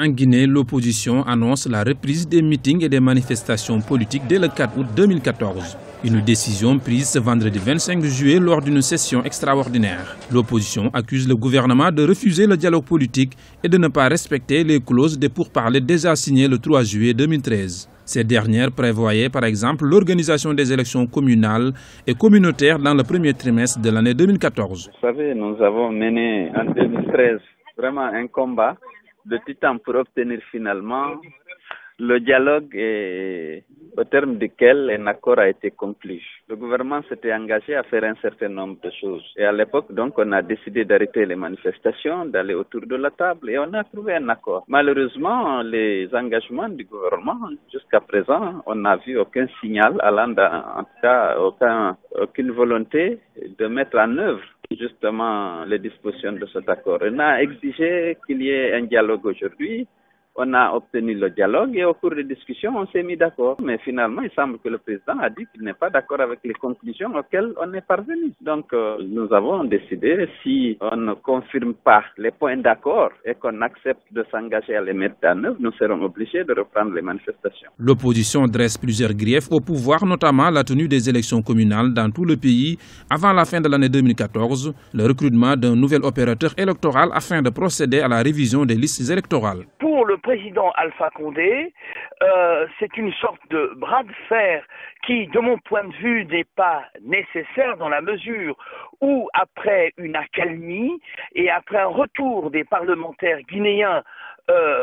En Guinée, l'opposition annonce la reprise des meetings et des manifestations politiques dès le 4 août 2014. Une décision prise ce vendredi 25 juillet lors d'une session extraordinaire. L'opposition accuse le gouvernement de refuser le dialogue politique et de ne pas respecter les clauses des pourparlers déjà signées le 3 juillet 2013. Ces dernières prévoyaient par exemple l'organisation des élections communales et communautaires dans le premier trimestre de l'année 2014. Vous savez, nous avons mené en 2013 vraiment un combat de titan pour obtenir finalement le dialogue au terme duquel un accord a été conclu. Le gouvernement s'était engagé à faire un certain nombre de choses. Et à l'époque, donc, on a décidé d'arrêter les manifestations, d'aller autour de la table et on a trouvé un accord. Malheureusement, les engagements du gouvernement, jusqu'à présent, on n'a vu aucun signal allant en tout cas aucune volonté de mettre en œuvre justement les dispositions de cet accord. On a exigé qu'il y ait un dialogue aujourd'hui. On a obtenu le dialogue et au cours des discussions, on s'est mis d'accord. Mais finalement, il semble que le président a dit qu'il n'est pas d'accord avec les conclusions auxquelles on est parvenu. Donc, nous avons décidé, si on ne confirme pas les points d'accord et qu'on accepte de s'engager à les mettre en œuvre, nous serons obligés de reprendre les manifestations. L'opposition dresse plusieurs griefs au pouvoir, notamment la tenue des élections communales dans tout le pays avant la fin de l'année 2014, le recrutement d'un nouvel opérateur électoral afin de procéder à la révision des listes électorales. Pour le président Alpha Condé, c'est une sorte de bras de fer qui, de mon point de vue, n'est pas nécessaire dans la mesure où, après une accalmie et après un retour des parlementaires guinéens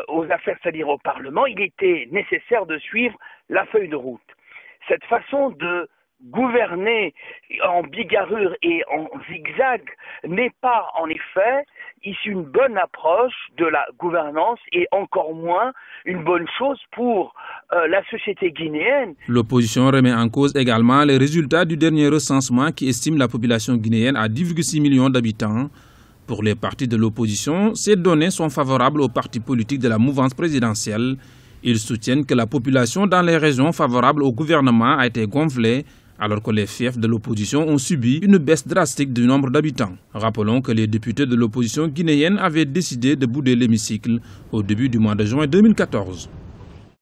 aux affaires, c'est-à-dire au Parlement, il était nécessaire de suivre la feuille de route. Cette façon de gouverner en bigarrure et en zigzag n'est pas en effet ici une bonne approche de la gouvernance et encore moins une bonne chose pour la société guinéenne. L'opposition remet en cause également les résultats du dernier recensement qui estime la population guinéenne à 10,6 millions d'habitants. Pour les partis de l'opposition, ces données sont favorables aux partis politiques de la mouvance présidentielle. Ils soutiennent que la population dans les régions favorables au gouvernement a été gonflée, alors que les fiefs de l'opposition ont subi une baisse drastique du nombre d'habitants. Rappelons que les députés de l'opposition guinéenne avaient décidé de bouder l'hémicycle au début du mois de juin 2014.